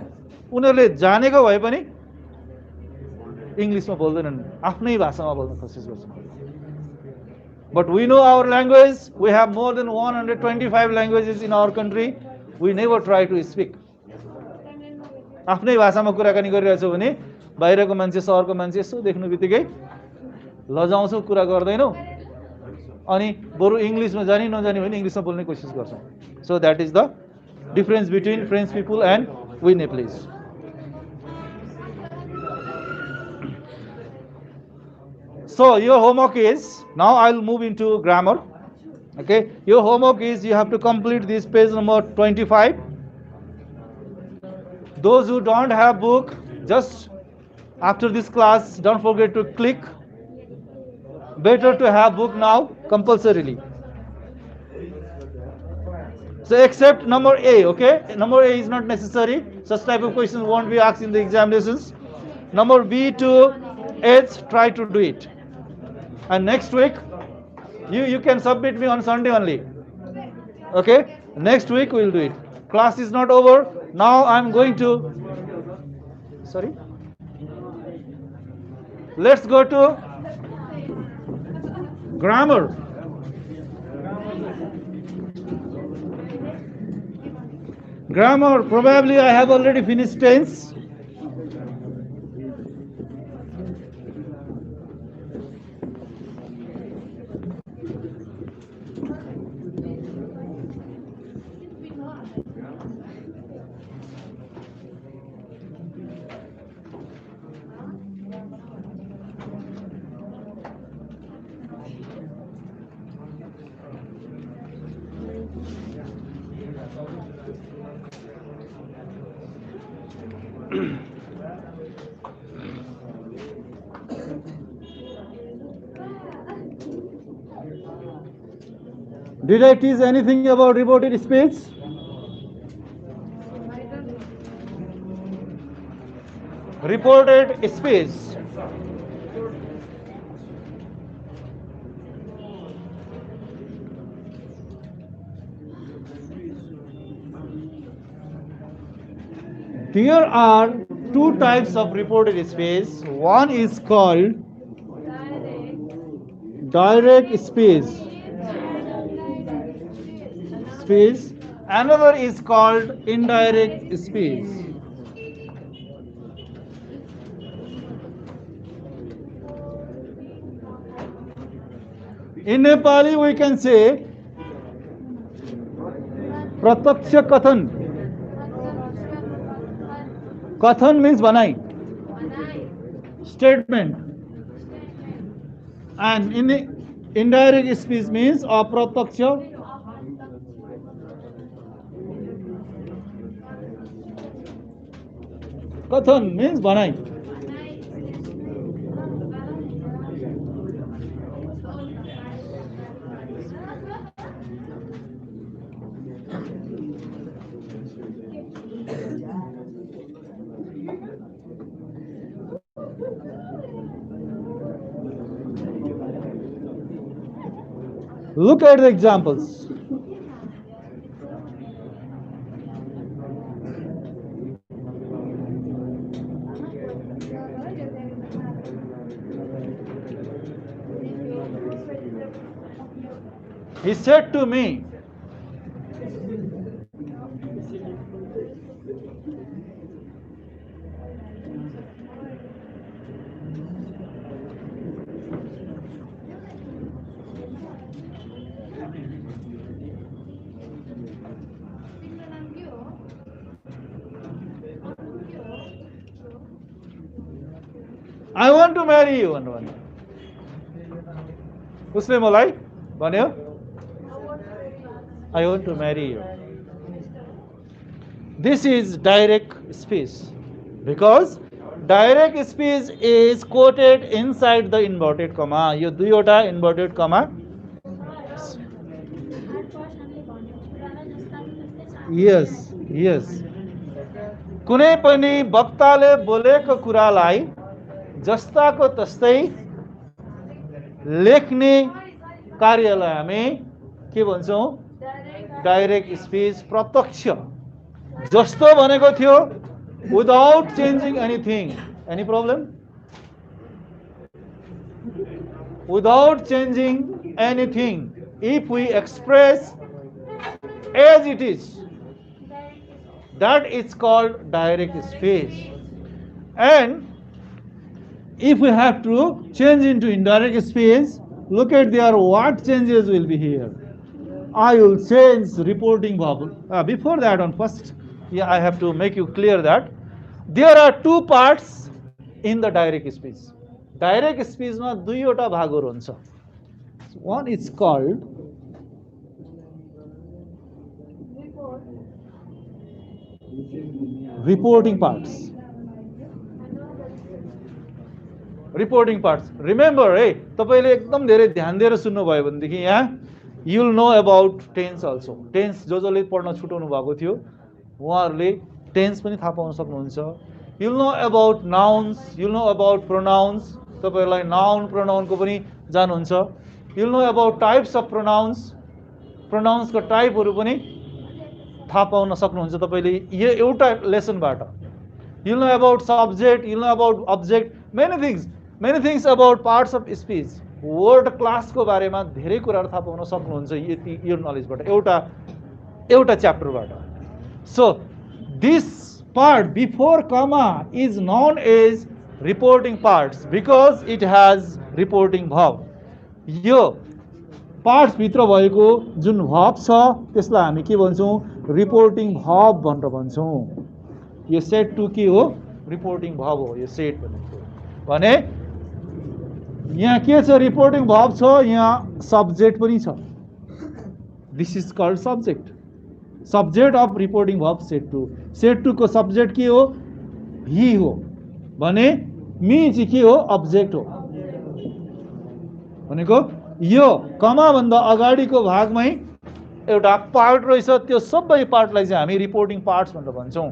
उनीहरूले जानेको भए पनि इङ्ग्लिसमा बोल्दैनन्, आफ्नै भाषामा बोल्न कोसिस गर्छन्. But we know our language. We have more than 125 languages in our country. We never try to speak. आफ्नै भाषामा कुराकानी गरिरहेछौ भने बाहिरको मान्छे सहरको मान्छे यसो देख्नु बित्तिकै लजाउँछौ, कुरा गर्दैनौ, अनि बरु इङ्ग्लिसमा जानी नजानी भने इङ्ग्लिसमा बोल्ने कोसिस गर्छौँ. So that is the difference between French people and we Nepalese. So your homework is, now I'll move into grammar. Okay, your homework is you have to complete this page number 25. Those who don't have book, just after this class, don't forget to click. Better to have book now, compulsorily. So except number A, okay? Number A is not necessary. Such type of questions won't be asked in the examinations. Number B to H, try to do it. And next week, you can submit me on Sunday only. Okay? Next week we'll do it. Class is not over. Now I'm going to, sorry? Let's go to grammar. Grammar, probably I have already finished tense. Did I teach anything about reported speech? Reported speech. There are two types of reported speech. One is called direct speech. Another is called indirect speech. In Nepali we can say Pratyaksha Kathan. Kathan means banai, statement. And in the indirect speech means apratyaksha. Kathan means banai. Look at the examples. He said to me, I want to marry you भन्नु भन्यो उसले मलाई भन्यो I want to marry you. This is direct speech because direct speech is quoted inside the inverted comma. यो दुईवटा inverted comma. Yes. कुनै पनि वक्ताले बोलेको कुरालाई जस्ताको तस्तै लेख्ने कार्यलाई हामी के भन्छौँ डाइरेक्ट स्पीच प्रत्यक्ष जस्तो भनेको थियो without changing anything. Any problem? Without changing anything, if we express as it is, that is called direct speech. And if we have to change into indirect speech, look at there what changes will be here. I will change reporting verb. Before that, on first, I have to make you clear that there are two parts in the direct speech. Direct speech ma दुईवटा भागहरु हुन्छ. One is called reporting parts. Reporting parts. Remember, तपाईले एकदम धेरै ध्यान दिएर सुन्नु भयो भनेदेखि यहाँ you will know about tense also. Tense जसले पढ्न छुटाउनु भएको थियो उहाँहरुले tense पनि थाहा पाउन सक्नुहुन्छ. You will know about nouns, you will know about pronouns. तपाईहरुलाई noun pronoun को पनि जान्नुहुन्छ. You will know about types of pronouns. Pronouns को type हरु पनि थाहा पाउन सक्नुहुन्छ तपाईले यो एउटा लेसनबाट. You will know about subject, you will know about object, many things about parts of speech. Word class को बारेमा धेरै कुराहरु थाहा पाउन सक्नुहुन्छ यो नलेजबाट एउटा च्याप्टरबाट. So this part before comma is known as reporting parts because it has reporting verb. यो पार्ट्स भित्र भएको जुन verb छ त्यसलाई हामी के भन्छौं reporting verb भनेर भन्छौं. यो सेट टु के हो रिपोर्टिङ verb हो. यो सेट भनेको भने यहाँ के छ रिपोर्टिङ verb छ यहाँ सब्जेक्ट पनि छ. This is called subject. Subject of reporting verb said to. Said to को सब्जेक्ट के हो ही हो भने मी चाहिँ के हो अब्जेक्ट हो. भनेको यो कमा भन्दा अगाडिको भागमै एउटा पार्ट रहेछ त्यो सबै पार्टलाई चाहिँ हामी रिपोर्टिङ पार्ट्स भनेर भन्छौं.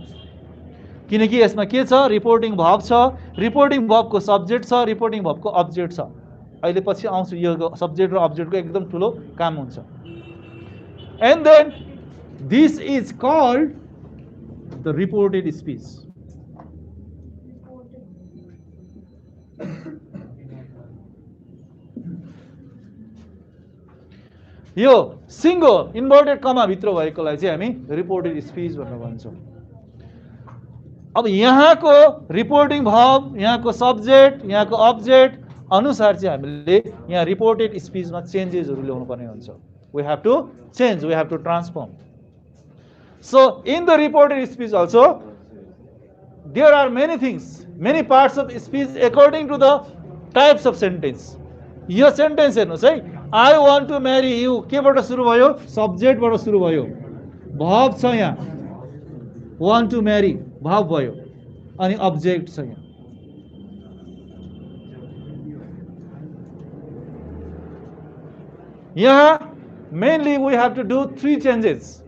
किनकि यसमा के छ रिपोर्टिङ verb छ, रिपोर्टिङ verb को सब्जेक्ट छ, रिपोर्टिङ verb को अब्जेक्ट छ. अहिले पछि आउँछु यो सब्जेक्ट र अब्जेक्ट को एकदम ठुलो काम हुन्छ. And then this is called the reported speech. यो सिंगो इन्भर्टेड कमा भित्र भएकोलाई चाहिँ हामी रिपोर्टेड स्पीच भनेर भन्छौं. अब यहाँको रिपोर्टिङ verb, यहाँको सब्जेक्ट, यहाँको अब्जेक्ट अनुसार चाहिँ हामीले यहाँ रिपोर्टेड स्पीचमा चेन्जेसहरु ल्याउनु पर्ने हुन्छ. We have to change, we have to transform. So in the reported speech also there are many things, many parts of speech according to the types of sentence. यो sentence हेर्नुस् है. I want to marry you केबाट सुरु भयो सब्जेक्टबाट सुरु भयो. verb छ यहाँ want to marry verb भयो अनि अब्जेक्ट छ यहाँ. यहाँ mainly we have to do three changes.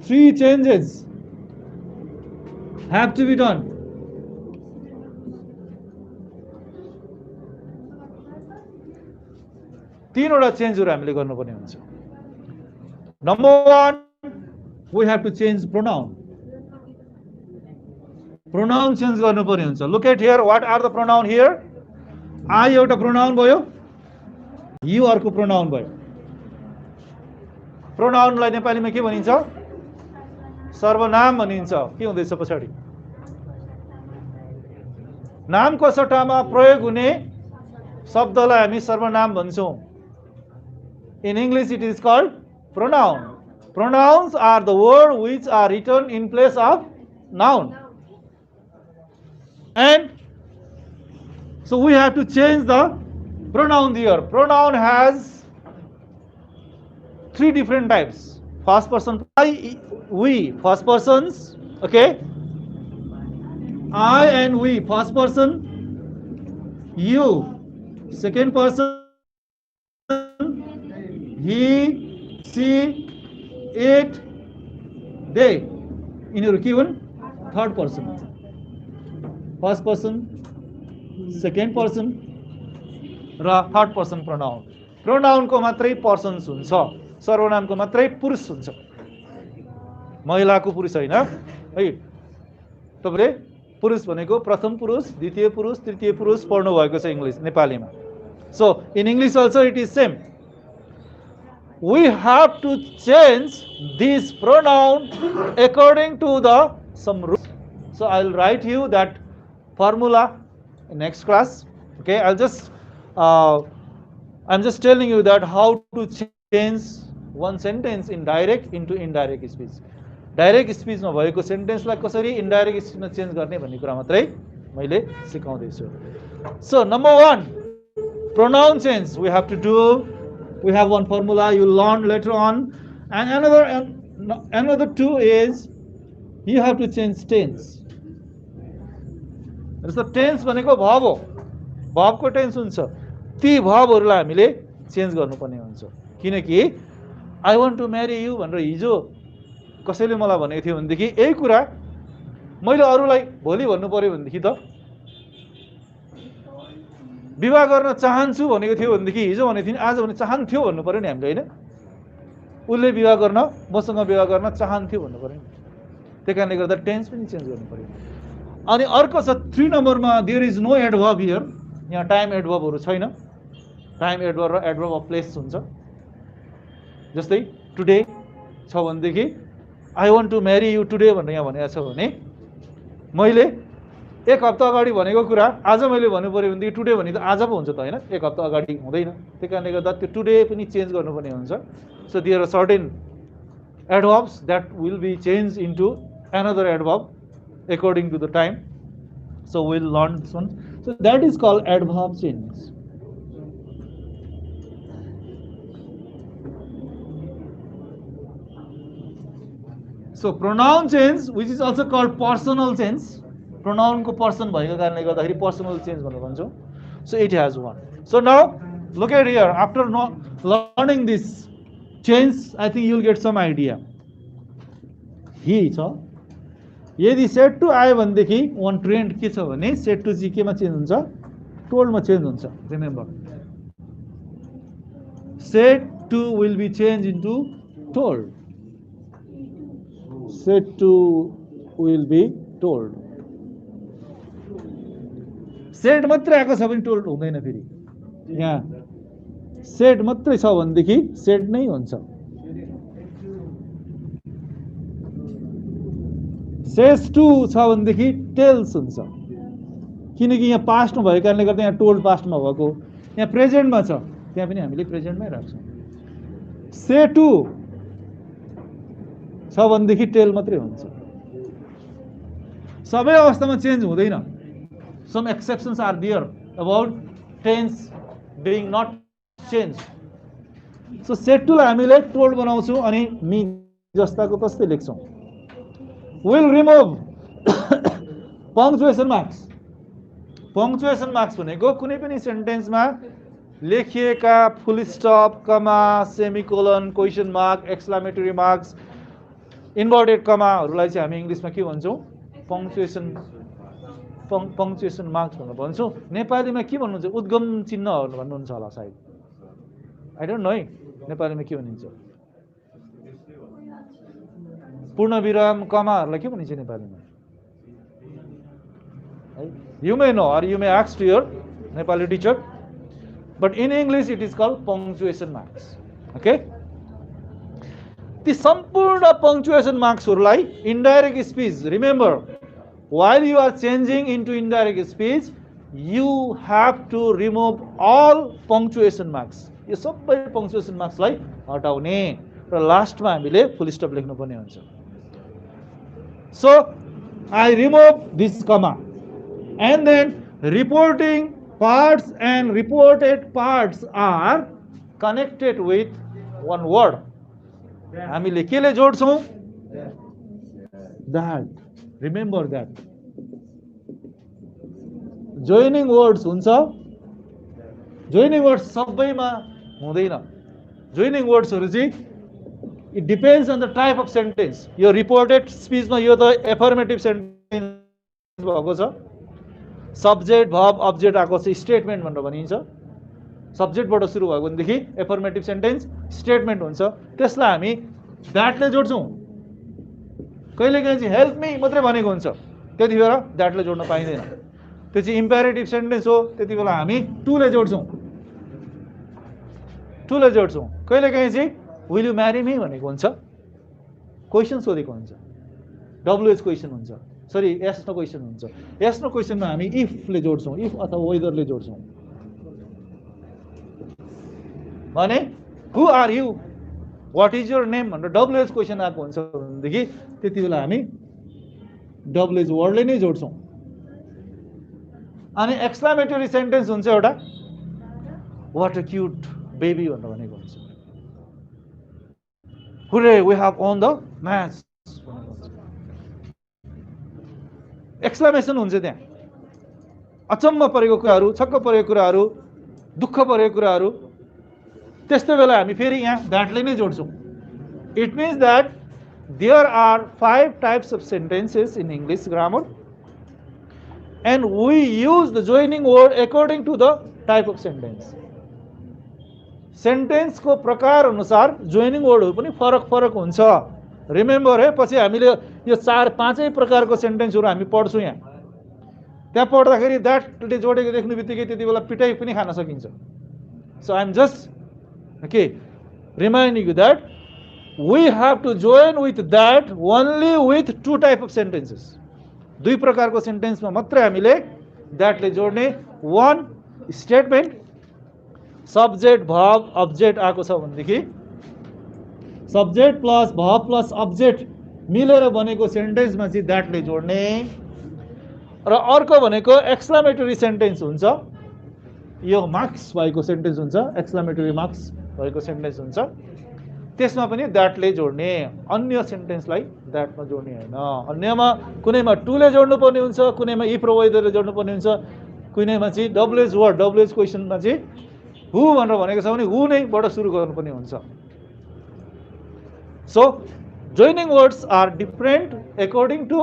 Three changes have to be done. तीनवटा चेन्जहरु हामीले गर्नुपर्ने हुन्छ. Number one, we have to change pronoun. Pronoun change गर्नुपर्ने हुन्छ. Look at here, what are the pronoun here? I एउटा pronoun भयो, you अर्को pronoun भयो. प्रोनाउनलाई नेपालीमा के भनिन्छ? सर्वनाम भनिन्छ। के हुँदैछ पछाडि? नामको सट्टामा प्रयोग हुने शब्दलाई हामी सर्वनाम भन्छौँ। In English it is called pronoun. Pronouns are the words which are written in place of noun. And so we have to change the pronoun here. Pronoun has three different types. First person, I, we, first persons, okay? I and we, first person. You, second person. He, she, it, they. In your given, third person. First person, second person, र third person pronoun. प्रोनाउनको मात्रै persons हुन्छ, सर्वनामको मात्रै पुरुष हुन्छ, महिलाको पुरुष होइन है. तपाईले पुरुष भनेको प्रथम पुरुष, द्वितीय पुरुष, तृतीय पुरुष पढ्नु भएको छ इङ्ग्लिस नेपालीमा. So in English also it is same. We have to change this pronoun according to the some rules. So I'll write you that formula in next class. Okay, I'm just telling you that how to change one sentence in direct into indirect speech. Direct speech मा भएको sentence लाई कसरी indirect speech मा change गर्ने भन्ने कुरा मात्रै मैले सिकाउँदै छु. So number 1, pronoun change we have to do. We have one formula you learn later on, and another 2 is you have to change tense. So tense भनेको verb हो, verb को tense हुन्छ. ती verb-हरुलाई हामीले चेन्ज गर्नुपर्ने हुन्छ. किनकि I want to marry you भनेर हिजो कसैले मलाई भनेको थियो भनेदेखि यही कुरा मैले अरूलाई भोलि भन्नु पर्यो भनेदेखि त विवाह गर्न चाहन्छु भनेको थियो भनेदेखि हिजो भनेको थिएँ आज भने चाहन्थ्यो भन्नु पर्यो नि हामीले, हैन? उसले विवाह गर्न मसँग विवाह गर्न चाहन्थ्यो भन्नु पर्यो नि. त्यही कारणले गर्दा टेन्स पनि चेन्ज गर्नु पर्यो. अनि अर्को छ 3 नम्बरमा there is no adverb here. यहाँ टाइम एडभर्बहरु छैन. टाइम एडभर्ब र एडभर्ब अफ प्लेस हुन्छ. जस्तै टुडे छ भनेदेखि I want to marry you today भनेर यहाँ भनेको छ भने मैले एक हप्ता अगाडि भनेको कुरा आज मैले भन्नु पर्यो भनेदेखि टुडे भने त आज पो हुन्छ त, हैन? एक हप्ता अगाडि हुँदैन. त्यही कारणले गर्दा त्यो टुडे पनि चेन्ज गर्नुपर्ने हुन्छ. So there are certain adverbs that will be change into another adverb according to the time. So we'll learn this one. So that is called adverb change. So pronoun change, which is also called personal change. Pronoun को person भएको कारणले गर्दाखेरि personal change भनेर भन्छौँ. So it has one. So now look at here. After learning this change, I think you'll get some idea. He छ. यदि set to आयो भनेदेखि वान ट्रेन्ड के छ भने सेट टु चाहिँ केमा चेन्ज हुन्छ? टोल्डमा चेन्ज हुन्छ. Remember, said to will be change into told. Said to will be told. Said मात्रै आएको छ भने टोल्ड हुँदैन. फेरि यहाँ सेट मात्रै छ भनेदेखि सेट नै हुन्छ. सेस टु छ भनेदेखि टेल्स हुन्छ. किनकि यहाँ पास्टमा भएको कारणले गर्दा यहाँ टोल्ड पास्टमा भएको, यहाँ प्रेजेन्टमा छ त्यहाँ पनि हामीले प्रेजेन्टमै राख्छौँ. से टु छ भनेदेखि टेल मात्रै हुन्छ. सबै अवस्थामा चेन्ज हुँदैन. Some exceptions are there about tense being not change. So set टुलाई हामीले टोल्ड बनाउँछौँ अनि मी जस्ताको तस्तै लेख्छौँ. Will remove punctuation marks. Punctuation marks भनेको कुनै पनि सेन्टेन्समा लेखिएका full stop, comma, semicolon, question mark, exclamatory marks, inverted कमाहरूलाई चाहिँ हामी इङ्ग्लिसमा के भन्छौँ? पङ्क्चुएसन मार्क्स भनेर भन्छौँ. नेपालीमा के भन्नुहुन्छ? उद्गम चिन्हहरू भन्नुहुन्छ होला सायद. आई डोन्ट नो है नेपालीमा के भनिन्छ. पूर्ण विराम कमाहरूलाई के भनिन्छ नेपालीमा? You may know or you may ask to your Nepali teacher, but in English it is called punctuation marks. Okay. ती सम्पूर्ण पंक्चुएसन मार्क्सहरूलाई indirect speech, remember while you are changing into indirect speech you have to remove all punctuation marks. यो सबै punctuation marks लाई हटाउने र लास्टमा हामीले फुल स्टप लेख्नु पर्ने हुन्छ. So I remove this comma and then reporting parts and reported parts are connected with one word. हामीले केले जोड्छौं? That. Remember that. Joining words हुन्छ. Joining words सबैमा हुँदैन. Joining words हरु चाहिँ it depends on the type of sentence. यो reported speech मा यो त affirmative sentence भएको छ. Subject, verb, object आको चाहिँ statement भनेर भनिन्छ. Subject बाट सुरु भएको भनेदेखि affirmative sentence statement हुन्छ. त्यसलाई हामी that ले जोड्छौं. कहिलेकाहीँ चाहिँ हेल्प मी मात्रै भनेको हुन्छ, त्यति बेला द्याटले जोड्न पाइँदैन. त्यो चाहिँ इम्पेरेटिभ सेन्टेन्स हो, त्यति बेला हामी टु ले जोड्छौँ. कहिलेकाहीँ चाहिँ विल यु म्यारी मी भनेको हुन्छ, क्वेसन सोधेको हुन्छ, डब्लुएच क्वेसन हुन्छ, सरी यस नो क्वेसन हुन्छ. यस नो क्वेसनमा हामी इफले जोड्छौँ, इफ अथवा वेदरले जोड्छौँ. भने who are you, what is your name भनेर डब्लुएच क्वेसन आएको हुन्छ भनेदेखि त्यति बेला हामी डब्लुएच वर्डले नै जोड्छौँ. अनि एक्सक्लामेटरी सेन्टेन्स हुन्छ एउटा, व्हाट अ क्यूट बेबी भनेर भनेको हुन्छ. Hurray we have won the match. Exclamation हुन्छ त्यहाँ, अचम्म परेको कुराहरू, छक्क परेको कुराहरू, दुःख परेको कुराहरू. त्यस्तै बेला हामी फेरि यहाँ द्याटले नै जोड्छौँ. It means that there are 5 types of sentences in English grammar and we use the joining word according to the type of sentence. सेन्टेन्सको प्रकार अनुसार जोइनिङ वर्डहरू पनि फरक फरक हुन्छ. रिमेम्बर है, पछि हामीले यो 4-5 प्रकारको सेन्टेन्सहरू हामी पढ्छौँ यहाँ. त्यहाँ पढ्दाखेरि द्याटले जोडेको देख्नु बित्तिकै त्यति बेला पिटाइ पनि खान सकिन्छ. So I am just reminding you that we have to join with that only with 2 type of sentences. 2 प्रकारको सेन्टेन्समा मात्रै हामीले द्याटले जोड्ने. 1 स्टेटमेन्ट, सब्जेक्ट भर्ब अब्जेक्ट आएको छ भनेदेखि subject plus verb plus object मिलेर बनेको सेन्टेन्समा चाहिँ द्याटले जोड्ने. र अर्को भनेको एक्सक्लामेटरी सेन्टेन्स हुन्छ. यो मार्क्स भएको सेन्टेन्स हुन्छ, एक्सक्लामेटरी मार्क्स भएको सेन्टेन्स हुन्छ. त्यसमा पनि द्याटले जोड्ने. अन्य सेन्टेन्सलाई द्याटमा जोड्ने होइन. अन्यमा कुनैमा टुले जोड्नु पर्ने हुन्छ, कुनैमा इफ र वेदरले जोड्नु पर्ने हुन्छ, कुनैमा चाहिँ डब्लुएच वर्ड, डब्लुएच क्वेसनमा चाहिँ हु भनेर भनेको छ भने हु नैबाट सुरु गर्नुपर्ने हुन्छ. So joining words are different according to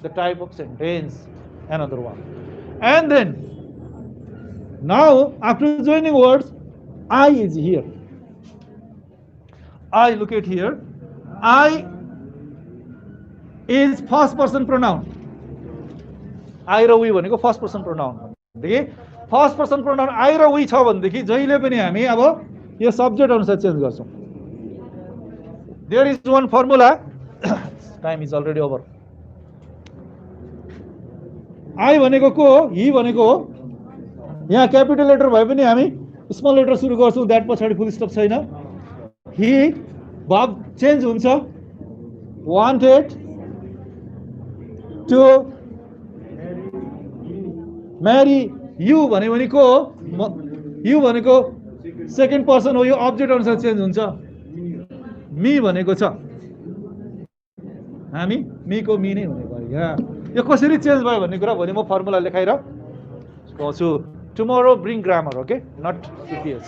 the type of sentence. Another one. And then now after joining words, I is here. I, look at here, I is first person pronoun. I र we भनेको first person pronoun. देखि first person pronoun I र we छ भनेदेखि जहिले पनि हामी अब यो सब्जेक्ट अनुसार चेन्ज गर्छौँ. There is one formula. Time is already over. I भनेको को हो, ही भनेको हो. यहाँ क्यापिटल लेटर भए पनि हामी स्मल लेटर सुरु गर्छौँ, द्याट पछाडि फुल स्टप छैन. ही verb चेन्ज हुन्छ. वान्टेड टु म्यारी यु भनेको यु भनेको सेकेन्ड पर्सन हो, यो अब्जेक्ट अनुसार चेन्ज हुन्छ. मी भनेको छ, हामी मीको मी नै हुने भयो. यहाँ यो कसरी चेन्ज भयो भन्ने कुरा भोलि म फर्मुला लेखाएर कहन्छु. Tomorrow bring grammar, okay, not EPS.